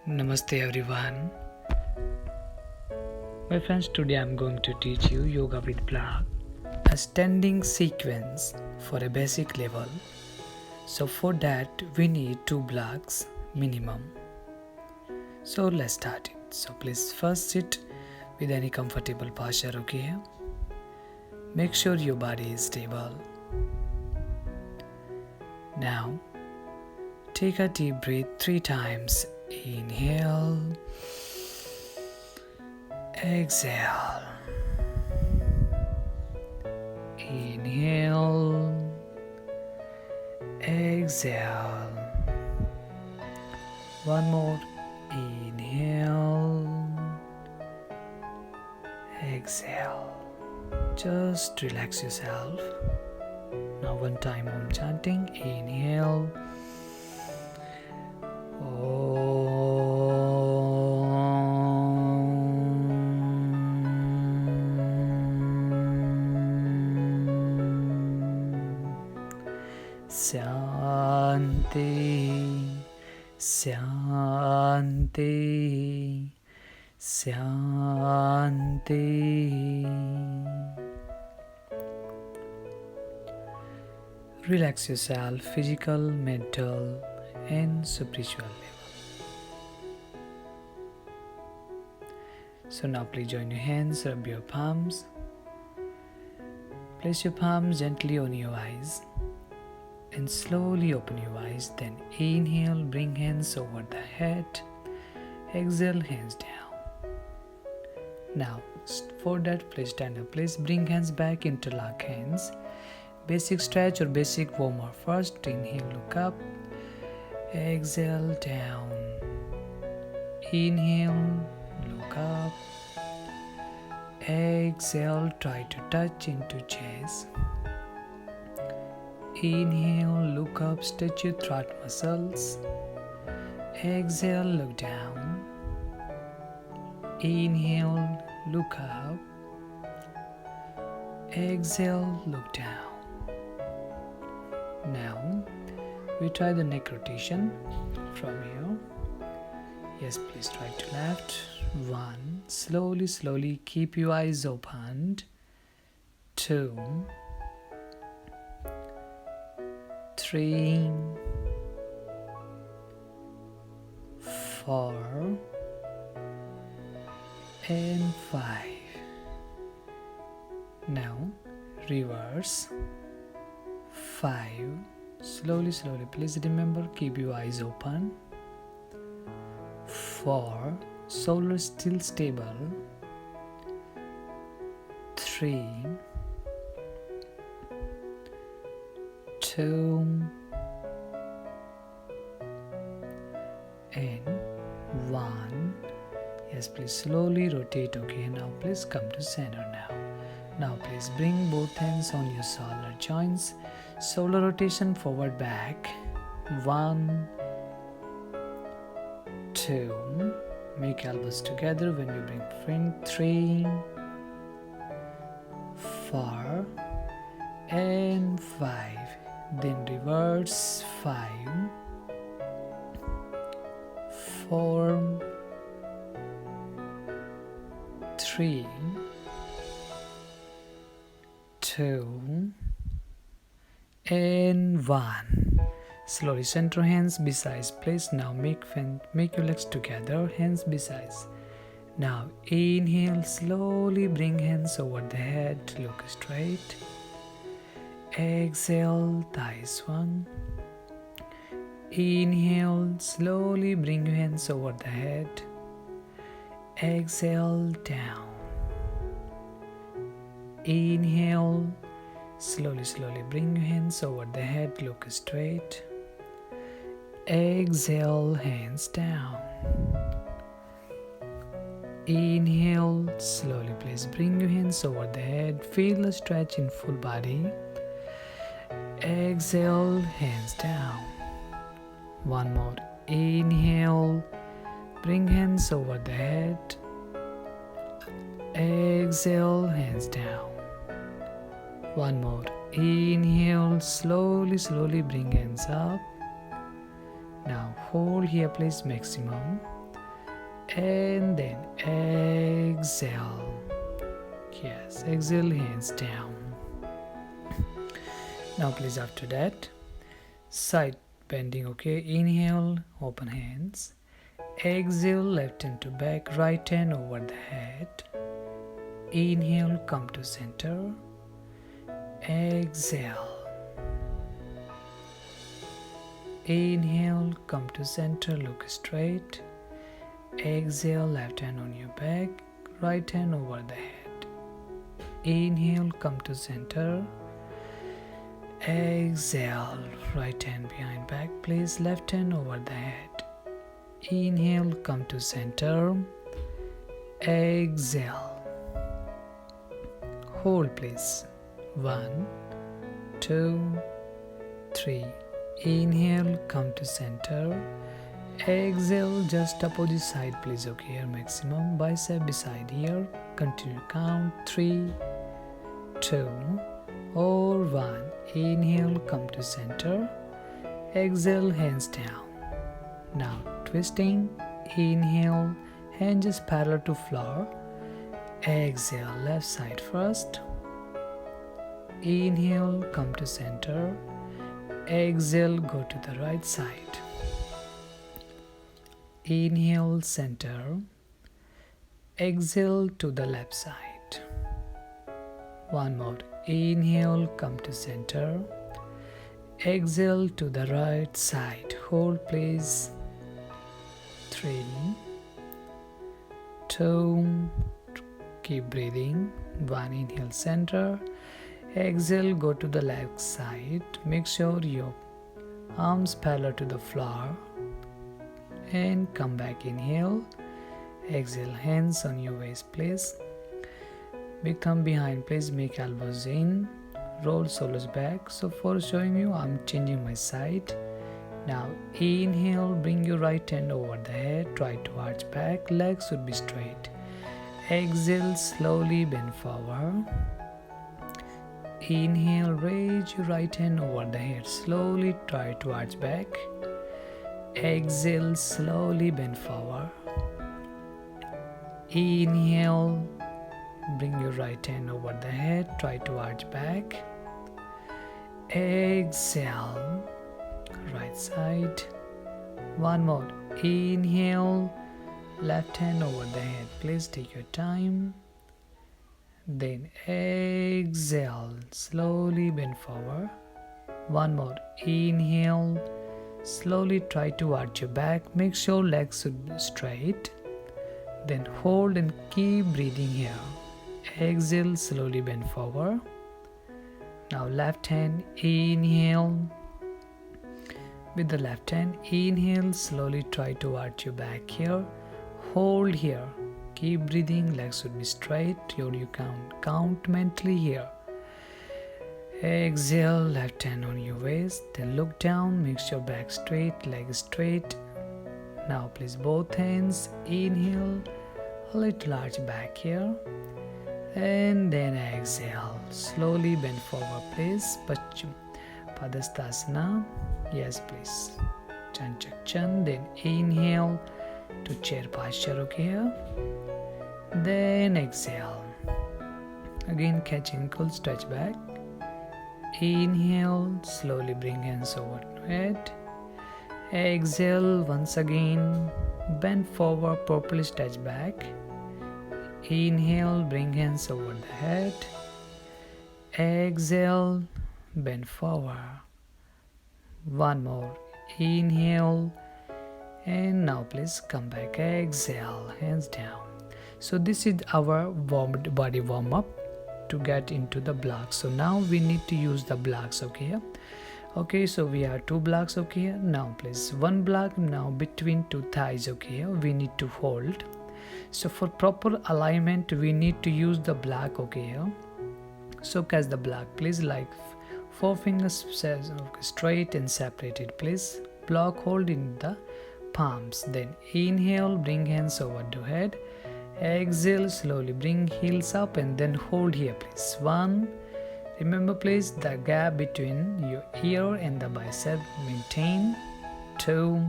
Namaste everyone. My friends, today I'm going to teach you Yoga with Block, a standing sequence for a basic level. So for that we need 2 blocks minimum. So let's start it. So please first sit with any comfortable posture, okay? Make sure your body is stable. Now take a deep breath 3 times. Inhale, exhale, inhale, exhale. One more. Inhale, exhale. Just relax yourself. Now one time Om chanting. Inhale. Shanti, Shanti, Shanti. Relax yourself, physical, mental, and spiritual level. So now please join your hands, rub your palms. Place your palms gently on your eyes and slowly open your eyes. Then inhale, bring hands over the head. Exhale, hands down. Now for that, please stand up. Please bring hands back, interlock hands. Basic stretch or basic warm-up first. Inhale, look up. Exhale, down. Inhale, look up. Exhale, try to touch into chest. Inhale, look up, stretch your throat muscles. Exhale, look down. Inhale, look up. Exhale, look down. Now we try the neck rotation from here. Yes, please try to left. 1. Slowly, slowly keep your eyes opened. 2, 3, 4, and 5. Now reverse. 5. Slowly, slowly. Please remember, keep your eyes open. 4. Shoulder still stable. 3, 2, and 1. Yes, please slowly rotate. Okay, now please come to center now. Now please bring both hands on your shoulder joints. Shoulder rotation forward back. 1, 2. Make elbows together when you bring front. 3, 4, and 5. Then reverse. 5, 4, 3, 2, and 1. Slowly center hands beside place. Now make your legs together, hands beside. Now inhale, slowly bring hands over the head, look straight. Exhale, thighs swung. Inhale, slowly bring your hands over the head. Exhale, down. Inhale, slowly, slowly bring your hands over the head, look straight. Exhale, hands down. Inhale, slowly please bring your hands over the head, feel a stretch in full body. Exhale, hands down. One more. Inhale, bring hands over the head. Exhale, hands down. One more. Inhale, slowly, slowly bring hands up. Now hold here, please maximum. and then exhale. Yes, exhale, hands down. Now please, after that, side bending. Okay, inhale, open hands. Exhale, left hand to back, right hand over the head. Inhale, come to center. Exhale. Inhale, come to center, look straight. Exhale, left hand on your back, right hand over the head. Inhale, come to center. Exhale, right hand behind back, please, left hand over the head. Inhale, come to center. Exhale. Hold, please. 1, 2, 3. Inhale, come to center. Exhale, just opposite side, please. Okay, here maximum bicep beside here. Continue count 3, 2 or 1. Inhale, come to center. Exhale, hands down. Now twisting. Inhale, hands just parallel to floor. Exhale, left side first. Inhale, come to center. Exhale, go to the right side. Inhale, center. Exhale to the left side. One more. Inhale, come to center. Exhale to the right side. Hold, please. 3, 2. Keep breathing. 1. Inhale, center. Exhale, go to the left side. Make sure your arms parallel to the floor. And come back. Inhale. Exhale, hands on your waist, please. Big thumb behind, please. Make elbows in. Roll shoulders back. So for showing you, I'm changing my side. Now inhale, bring your right hand over the head. Try to arch back. Legs should be straight. Exhale, slowly bend forward. Inhale, raise your right hand over the head. Slowly try to arch back. Exhale, slowly bend forward. Inhale, bring your right hand over the head. Try to arch back. Exhale, right side. One more. Inhale, left hand over the head. Please take your time. Then exhale, slowly bend forward. One more. Inhale, slowly try to arch your back. Make sure legs should be straight. Then hold and keep breathing here. Exhale, slowly bend forward. Now left hand, inhale. With the left hand, inhale, slowly try to arch your back here. Hold here. Keep breathing, legs should be straight. Here you count mentally here. Exhale, left hand on your waist. Then look down, make sure back straight, leg straight. Now please both hands, inhale, a little arch back here. And then exhale, slowly bend forward, please. Padastasana. Yes, please. Chan chak chan. Then inhale to chair posture. Okay here. Then exhale. Again catch ankle, stretch back. Inhale, slowly bring hands over to head. Exhale, once again bend forward, properly stretch back. Inhale, bring hands over the head. Exhale, bend forward. One more. Inhale, and now please come back. Exhale, hands down. So this is our body warm up to get into the blocks. So now we need to use the blocks. Okay, so we have 2 blocks. Okay, now please one block now between 2 thighs. Okay, we need to hold. So for proper alignment we need to use the block. Okay, so catch the block, please, like 4 fingers straight and separated, please. Block hold in the palms. Then inhale, bring hands over to head. Exhale, slowly bring heels up and then hold here, please. 1. Remember, please, the gap between your ear and the bicep maintain. 2.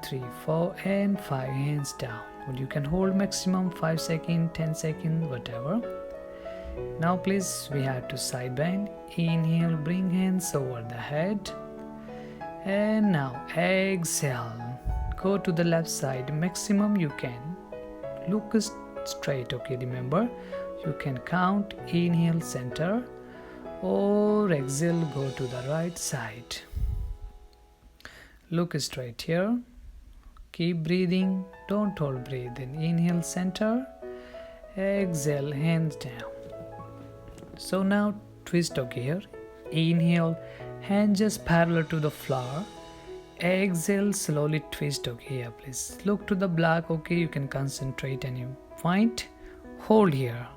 3, 4 and 5 hands down. Or you can hold maximum 5 seconds, 10 seconds, whatever. Now please, we have to side bend. Inhale, bring hands over the head. And now exhale, go to the left side maximum you can. Look straight, okay? Remember, you can count. Inhale, center, or exhale, go to the right side. Look straight here. Keep breathing, don't hold breath. Then inhale, center, exhale, hands down. So now twist, okay? Here, inhale, hand just parallel to the floor. Exhale, slowly twist, okay? Here, please look to the block, okay? You can concentrate any point, hold here,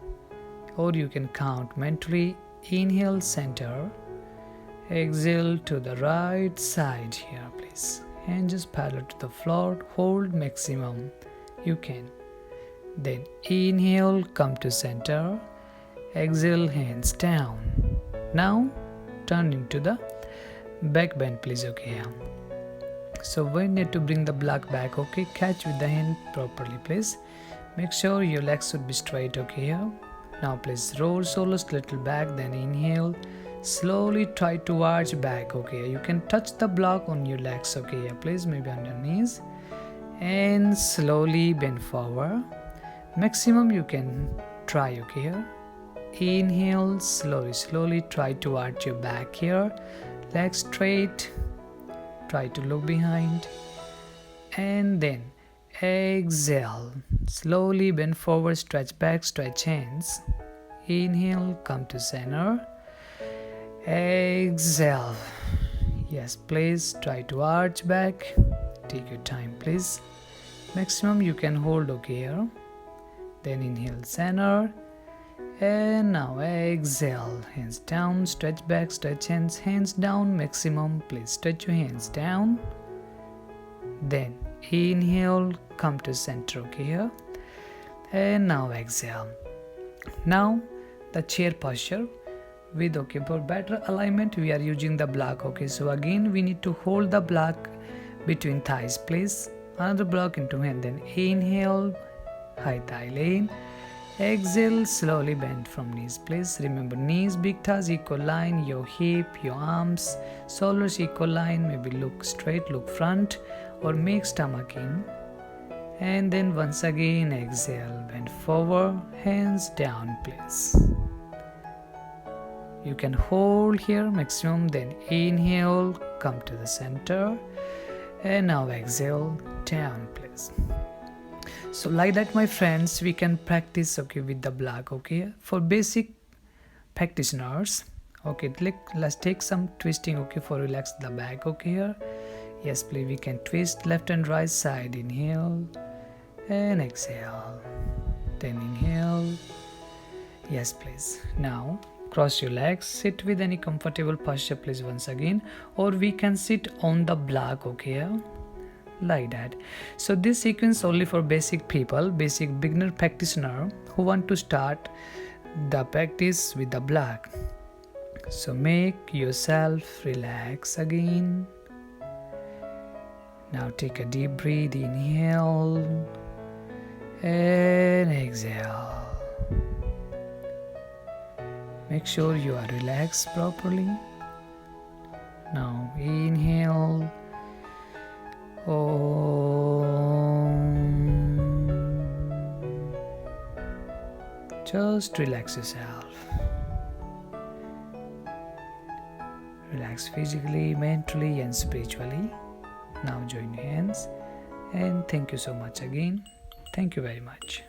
or you can count mentally. Inhale, center, exhale to the right side here, please. Hand just parallel to the floor, hold maximum you can. Then inhale, come to center, exhale, hands down. Now turn into the back bend, please, okay? So we need to bring the block back, okay? Catch with the hand properly, please. Make sure your legs should be straight, okay? Here. Now please roll shoulders little back, then inhale, slowly try to arch back, okay? You can touch the block on your legs, okay? Please, maybe on your knees, and slowly bend forward. Maximum you can try, okay? Here. Inhale, slowly try to arch your back here, legs straight, try to look behind, and then exhale, slowly bend forward, stretch back, stretch hands. Inhale, come to center, exhale. Yes, please try to arch back, take your time, please. Maximum you can hold, okay? Here. Then inhale, center, and now exhale, hands down, stretch back, stretch hands down maximum, please stretch your hands down. Then inhale, come to center, okay? Here. And now exhale. Now the chair posture with, okay, for better alignment we are using the block, okay? So again we need to hold the block between thighs, please. Another block into hand, then inhale, high thigh lane. Exhale, slowly bend from knees, please. Remember, knees, big toes, equal line, your hip, your arms, shoulders, equal line. Maybe look straight, look front, or make stomach in. And then once again, exhale, bend forward, hands down, please. You can hold here maximum, then inhale, come to the center, and now exhale, down, please. So like that, my friends, we can practice, okay, with the block, okay? For basic practitioners, okay, let's take some twisting, okay, for relax the back, okay? Here, yes, please, we can twist left and right side. Inhale and exhale, then inhale. Yes, please. Now cross your legs, sit with any comfortable posture, please, once again, or we can sit on the block, okay? Like that. So this sequence only for basic people, basic beginner practitioner who want to start the practice with the block. So make yourself relax again. Now take a deep breath, inhale and exhale. Make sure you are relaxed properly. Now inhale. Just relax yourself. Relax physically, mentally and spiritually. Now join your hands, and thank you so much again. Thank you very much.